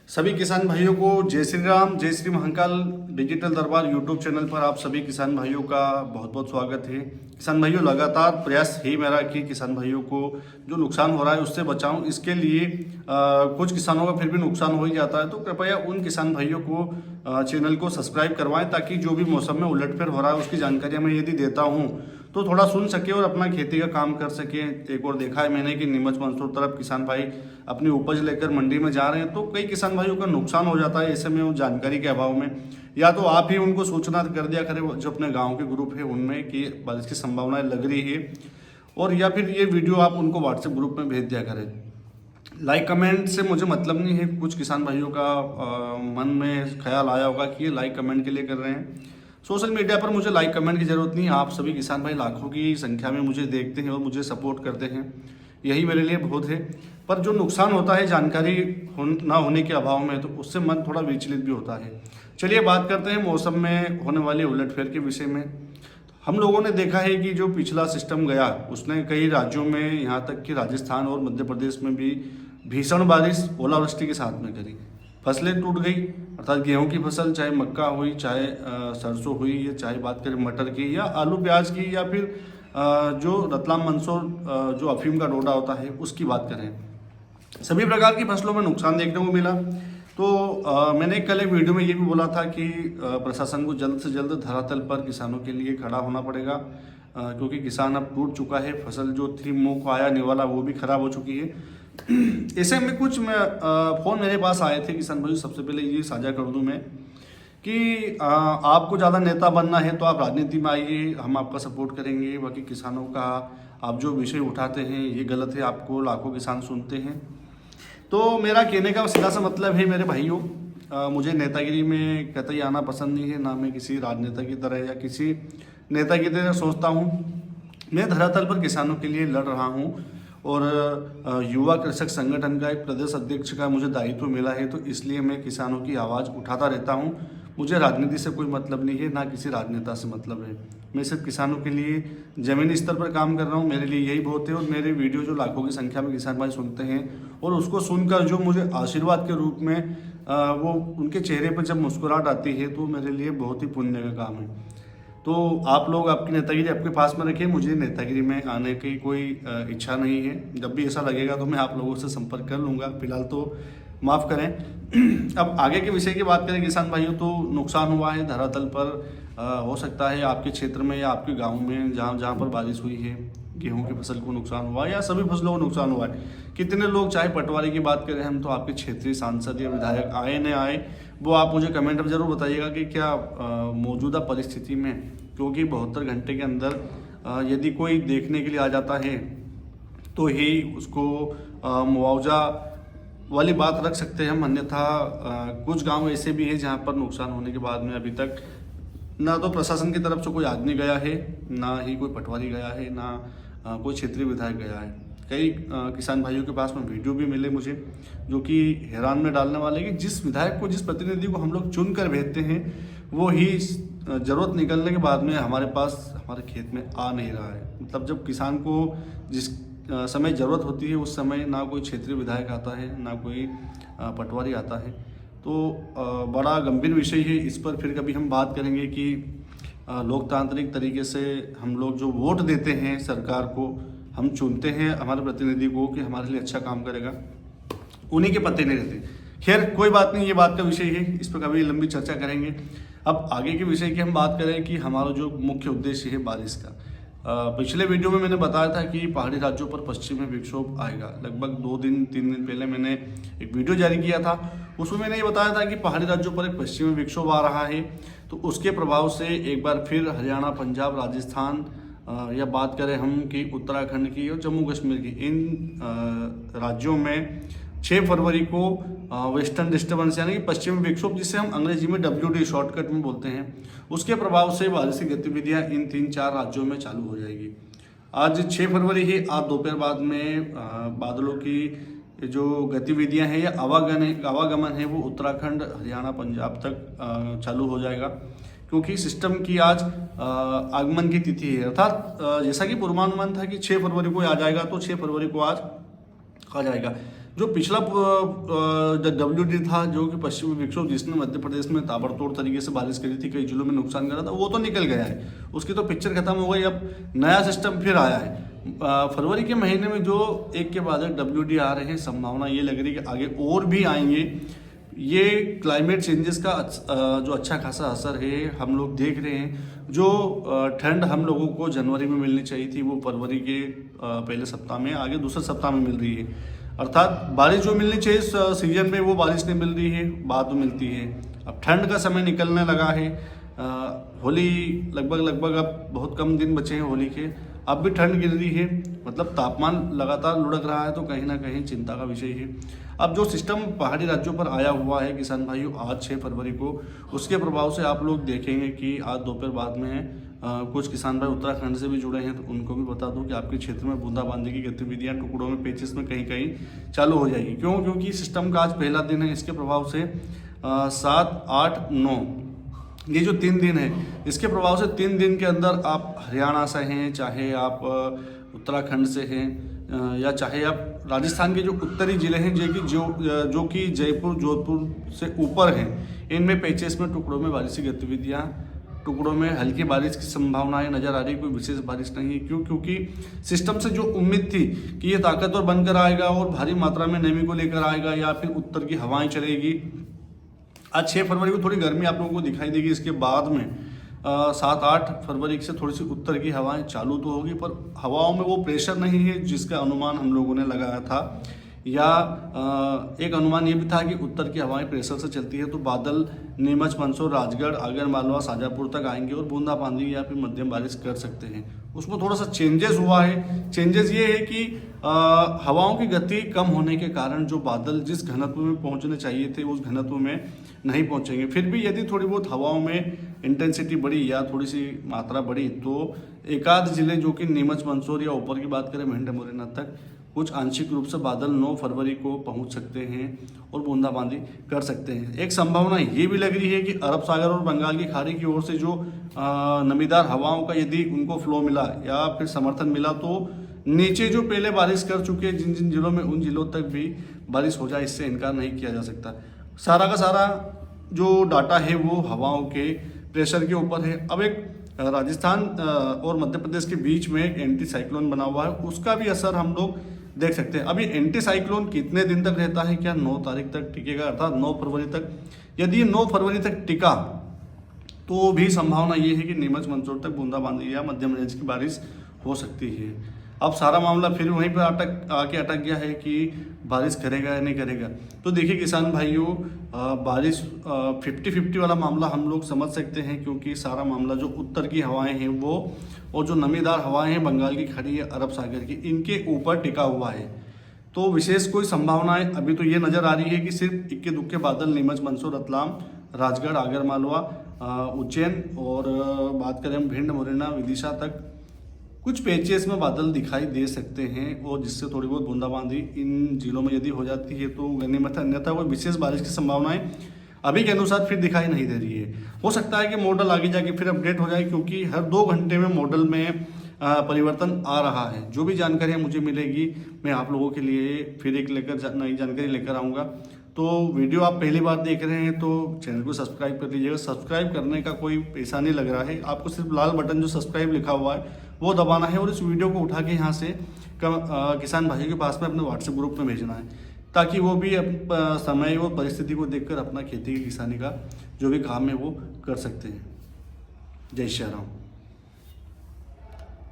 सभी किसान भाइयों को जय श्री राम, जय श्री महाकाल डिजिटल दरबार यूट्यूब चैनल पर आप सभी किसान भाइयों का बहुत बहुत स्वागत है। किसान भाइयों, लगातार प्रयास है मेरा कि किसान भाइयों को जो नुकसान हो रहा है उससे बचाऊं। इसके लिए कुछ किसानों का फिर भी नुकसान हो ही जाता है, तो कृपया उन किसान भाइयों को चैनल को सब्सक्राइब करवाएं ताकि जो भी मौसम में उलटफेर हो रहा है उसकी जानकारी मैं यदि देता हूँ तो थोड़ा सुन सके और अपना खेती का काम कर सके। एक और देखा है मैंने कि नीमच मंदसौर तरफ किसान भाई अपनी उपज लेकर मंडी में जा रहे हैं, तो कई किसान भाइयों का नुकसान हो जाता है ऐसे में वो जानकारी के अभाव में। या तो आप ही उनको सूचना कर दिया करें जो अपने गांव के ग्रुप है उनमें कि बारिश की संभावनाएं लग रही है, और या फिर ये वीडियो आप उनको व्हाट्सएप ग्रुप में भेज दिया करें। लाइक कमेंट से मुझे मतलब नहीं है। कुछ किसान भाइयों का मन में ख्याल आया होगा कि ये लाइक कमेंट के लिए कर रहे हैं। सोशल मीडिया पर मुझे लाइक कमेंट की ज़रूरत नहीं है। आप सभी किसान भाई लाखों की संख्या में मुझे देखते हैं और मुझे सपोर्ट करते हैं, यही मेरे लिए बहुत है। पर जो नुकसान होता है जानकारी ना होने के अभाव में, तो उससे मन थोड़ा विचलित भी होता है। चलिए बात करते हैं मौसम में होने वाले उलटफेर के विषय में। हम लोगों ने देखा है कि जो पिछला सिस्टम गया उसने कई राज्यों में, यहाँ तक कि राजस्थान और मध्य प्रदेश में भी भीषण बारिश ओलावृष्टि के साथ में करी। फसलें टूट गई, अर्थात गेहूं की फसल, चाहे मक्का हुई, चाहे सरसों हुई, या चाहे बात करें मटर की या आलू प्याज की, या फिर जो रतलाम मंदसौर जो अफीम का डोडा होता है उसकी बात करें, सभी प्रकार की फसलों में नुकसान देखने को मिला। तो मैंने कल एक वीडियो में ये भी बोला था कि प्रशासन को जल्द से जल्द धरातल पर किसानों के लिए खड़ा होना पड़ेगा, क्योंकि किसान अब टूट चुका है। फसल जो थी मुँह को आया निवाला वो भी खराब हो चुकी है। ऐसे में कुछ फ़ोन मेरे पास आए थे किसान भाई। सबसे पहले ये साझा कर दूं मैं कि आपको ज़्यादा नेता बनना है तो आप राजनीति में आइए, हम आपका सपोर्ट करेंगे। बाकी किसानों का आप जो विषय उठाते हैं ये गलत है, आपको लाखों किसान सुनते हैं। तो मेरा कहने का सीधा सा मतलब है मेरे भाइयों, मुझे नेतागिरी में कतई आना पसंद नहीं है, ना मैं किसी राजनेता की तरह या किसी नेता की तरह सोचता हूँ। मैं धरातल पर किसानों के लिए लड़ रहा हूँ और युवा कृषक संगठन का एक प्रदेश अध्यक्ष का मुझे दायित्व मिला है, तो इसलिए मैं किसानों की आवाज़ उठाता रहता हूँ। मुझे राजनीति से कोई मतलब नहीं है, ना किसी राजनेता से मतलब है। मैं सिर्फ किसानों के लिए ज़मीनी स्तर पर काम कर रहा हूँ, मेरे लिए यही बहुत है। और मेरे वीडियो जो लाखों की संख्या में किसान भाई सुनते हैं और उसको सुनकर जो मुझे आशीर्वाद के रूप में वो उनके चेहरे पर जब मुस्कुराहट आती है तो मेरे लिए बहुत ही पुण्य का काम है। तो आप लोग आपकी नेतागिरी आपके पास में रखें, मुझे नेतागिरी में आने की कोई इच्छा नहीं है। जब भी ऐसा लगेगा तो मैं आप लोगों से संपर्क कर लूँगा, फिलहाल तो माफ़ करें। अब आगे के विषय की बात करें किसान भाइयों, तो नुकसान हुआ है धरातल पर। हो सकता है आपके क्षेत्र में या आपके गांव में जहाँ जहाँ पर बारिश हुई है गेहूं की फसल को नुकसान हुआ है या सभी फसलों को नुकसान हुआ है। कितने लोग, चाहे पटवारी की बात करें हम, तो आपके क्षेत्रीय सांसद या विधायक आए न आए वो आप मुझे कमेंट में ज़रूर बताइएगा कि क्या मौजूदा परिस्थिति में, क्योंकि 72 घंटे के अंदर यदि कोई देखने के लिए आ जाता है तो ही उसको मुआवजा वाली बात रख सकते हैं हम। अन्यथा कुछ गांव ऐसे भी हैं जहां पर नुकसान होने के बाद में अभी तक ना तो प्रशासन की तरफ से कोई आदमी गया है, ना ही कोई पटवारी गया है, ना कोई क्षेत्रीय विधायक गया है। कई किसान भाइयों के पास में वीडियो भी मिले मुझे जो कि हैरान में डालने वाले कि जिस विधायक को, जिस प्रतिनिधि को हम लोग चुन कर भेजते हैं वो ही ज़रूरत निकलने के बाद में हमारे पास, हमारे खेत में आ नहीं रहा है। मतलब जब किसान को जिस समय ज़रूरत होती है उस समय ना कोई क्षेत्रीय विधायक आता है, ना कोई पटवारी आता है। तो बड़ा गंभीर विषय है। इस पर फिर कभी हम बात करेंगे कि लोकतांत्रिक तरीके से हम लोग जो वोट देते हैं सरकार को, हम चुनते हैं हमारे प्रतिनिधि को कि हमारे लिए अच्छा काम करेगा, उन्हीं के पत्ते नहीं रहते। खैर कोई बात नहीं, ये बात का विषय है, इस पर कभी लंबी चर्चा करेंगे। अब आगे के विषय की हम बात करें कि हमारा जो मुख्य उद्देश्य है बारिश का। पिछले वीडियो में मैंने बताया था कि पहाड़ी राज्यों पर पश्चिमी विक्षोभ आएगा। लगभग 2-3 दिन पहले मैंने एक वीडियो जारी किया था, उसमें मैंने ये बताया था कि पहाड़ी राज्यों पर एक पश्चिमी विक्षोभ आ रहा है, तो उसके प्रभाव से एक बार फिर हरियाणा, पंजाब, राजस्थान या बात करें हम कि उत्तराखंड की और जम्मू कश्मीर की, इन राज्यों में 6 फरवरी को वेस्टर्न डिस्टर्बेंस यानी कि पश्चिमी विक्षोभ, जिसे हम अंग्रेजी में WD शॉर्टकट में बोलते हैं, उसके प्रभाव से बारिश की गतिविधियां इन 3-4 राज्यों में चालू हो जाएगी। आज 6 फरवरी है, आज दोपहर बाद में बादलों की जो गतिविधियां हैं या आवागमन है वो उत्तराखंड, हरियाणा, पंजाब तक चालू हो जाएगा, क्योंकि सिस्टम की आज आगमन की तिथि है। अर्थात जैसा कि पूर्वानुमान था कि 6 फरवरी को आ जाएगा, तो 6 फरवरी को आज आ जाएगा। जो पिछला WD था जो कि पश्चिमी विक्षोभ जिसने मध्य प्रदेश में ताबड़तोड़ तरीके से बारिश करी थी, कई जिलों में नुकसान करा था, वो तो निकल गया है, उसकी तो पिक्चर खत्म हो गई। अब नया सिस्टम फिर आया है। फरवरी के महीने में जो एक के बाद एक WD आ रहे हैं, संभावना ये लग रही है कि आगे और भी आएंगे। ये क्लाइमेट चेंजेस का जो अच्छा खासा असर है हम लोग देख रहे हैं। जो ठंड हम लोगों को जनवरी में मिलनी चाहिए थी वो फरवरी के पहले सप्ताह में, आगे दूसरे सप्ताह में मिल रही है। अर्थात बारिश जो मिलनी चाहिए इस सीजन में वो बारिश नहीं मिल रही है, बाद में मिलती है। अब ठंड का समय निकलने लगा है। होली लगभग अब बहुत कम दिन बचे हैं होली के, अब भी ठंड गिर रही है, मतलब तापमान लगातार लुढ़क रहा है, तो कहीं ना कहीं चिंता का विषय है। अब जो सिस्टम पहाड़ी राज्यों पर आया हुआ है किसान भाइयों आज 6 फरवरी को, उसके प्रभाव से आप लोग देखेंगे कि आज दोपहर बाद में कुछ किसान भाई उत्तराखंड से भी जुड़े हैं, तो उनको भी बता दूं कि आपके क्षेत्र में बूंदाबांदी की गतिविधियां टुकड़ों में, पेचेस में कहीं कहीं चालू हो जाएगी। क्योंकि सिस्टम का आज पहला दिन है, इसके प्रभाव से 7, 8, 9 ये जो 3 दिन है, इसके प्रभाव से 3 दिन के अंदर आप हरियाणा से हैं, चाहे आप उत्तराखंड से हैं, या चाहे आप राजस्थान के जो उत्तरी जिले हैं जो कि जयपुर जोधपुर से ऊपर हैं, इनमें पेचेस में टुकड़ों में बारिश की गतिविधियाँ, टुकड़ों में हल्की बारिश की संभावनाएं नजर आ रही। कोई विशेष बारिश नहीं है। क्योंकि सिस्टम से जो उम्मीद थी कि ये ताकतवर बनकर आएगा और भारी मात्रा में नमी को लेकर आएगा या फिर उत्तर की हवाएं चलेगी। आज 6 फरवरी को थोड़ी गर्मी आप लोगों को दिखाई देगी। इसके बाद में 7, 8 फरवरी से थोड़ी सी उत्तर की हवाएं चालू तो होगी, पर हवाओं में वो प्रेशर नहीं है जिसका अनुमान हम लोगों ने लगाया था। या एक अनुमान ये भी था कि उत्तर की हवाएं प्रेशर से चलती है, तो बादल नीमच, मंदसौर, राजगढ़, आगर मालवा, शाजापुर तक आएंगे और बूंदाबांदी या फिर मध्यम बारिश कर सकते हैं। उसमें थोड़ा सा चेंजेस हुआ है। चेंजेस ये है कि हवाओं की गति कम होने के कारण जो बादल जिस घनत्व में पहुंचने चाहिए थे उस घनत्व में नहीं पहुंचेंगे। फिर भी यदि थोड़ी बहुत हवाओं में इंटेंसिटी बढ़ी या थोड़ी सी मात्रा बढ़ी तो एक आध जिले जो कि नीमच, मंदसौर या ऊपर की बात करें भिंड, मुरैना तक कुछ आंशिक रूप से बादल 9 फरवरी को पहुंच सकते हैं और बूंदाबांदी कर सकते हैं। एक संभावना ये भी लग रही है कि अरब सागर और बंगाल की खाड़ी की ओर से जो नमीदार हवाओं का यदि उनको फ्लो मिला या फिर समर्थन मिला तो नीचे जो पहले बारिश कर चुके जिन जिन जिलों में उन जिलों तक भी बारिश हो जाए, इससे इनकार नहीं किया जा सकता। सारा का सारा जो डाटा है वो हवाओं के प्रेशर के ऊपर है। अब एक राजस्थान और मध्य प्रदेश के बीच में एक एंटी साइक्लोन बना हुआ है, उसका भी असर हम लोग देख सकते हैं। अभी एंटी साइक्लोन कितने दिन तक रहता है, क्या 9 तारीख तक टिकेगा, अर्थात 9 फरवरी तक। यदि 9 फरवरी तक टिका तो भी संभावना ये है कि नीमच, मंदसौर तक बूंदाबांदी या मध्यम रेंज की बारिश हो सकती है। अब सारा मामला फिर वहीं पर आके अटक गया है कि बारिश करेगा या नहीं करेगा। तो देखिए किसान भाइयों, बारिश 50-50 वाला मामला हम लोग समझ सकते हैं, क्योंकि सारा मामला जो उत्तर की हवाएं हैं वो और जो नमीदार हवाएं हैं बंगाल की खाड़ी है, अरब सागर की, इनके ऊपर टिका हुआ है। तो विशेष कोई संभावनाएं अभी तो ये नज़र आ रही है कि सिर्फ इक्के दुक्के बादल नीमच, मंदसौर, रतलाम, राजगढ़, आगर मालवा, उज्जैन और बात करें हम भिंड, मुरैना, विदिशा तक कुछ पेचेस में बादल दिखाई दे सकते हैं, और जिससे थोड़ी बहुत बूंदाबांदी इन जिलों में यदि हो जाती है तो गनीमत है। अन्यथा कोई विशेष बारिश की संभावनाएं अभी के अनुसार फिर दिखाई नहीं दे रही है। हो सकता है कि मॉडल आगे जाके फिर अपडेट हो जाए, क्योंकि हर 2 घंटे में मॉडल में परिवर्तन आ रहा है। जो भी जानकारियाँ मुझे मिलेगी मैं आप लोगों के लिए फिर एक नई जानकारी लेकर आऊँगा। तो वीडियो आप पहली बार देख रहे हैं तो चैनल को सब्सक्राइब कर लीजिएगा। सब्सक्राइब करने का कोई पैसा नहीं लग रहा है, आपको सिर्फ लाल बटन जो सब्सक्राइब लिखा हुआ है वो दबाना है और इस वीडियो को उठा के यहाँ से किसान भाइयों के पास में अपने व्हाट्सएप ग्रुप में भेजना है, ताकि वो भी समय और परिस्थिति को देखकर अपना खेती की किसानी का जो भी काम है वो कर सकते हैं। जय श्री राम।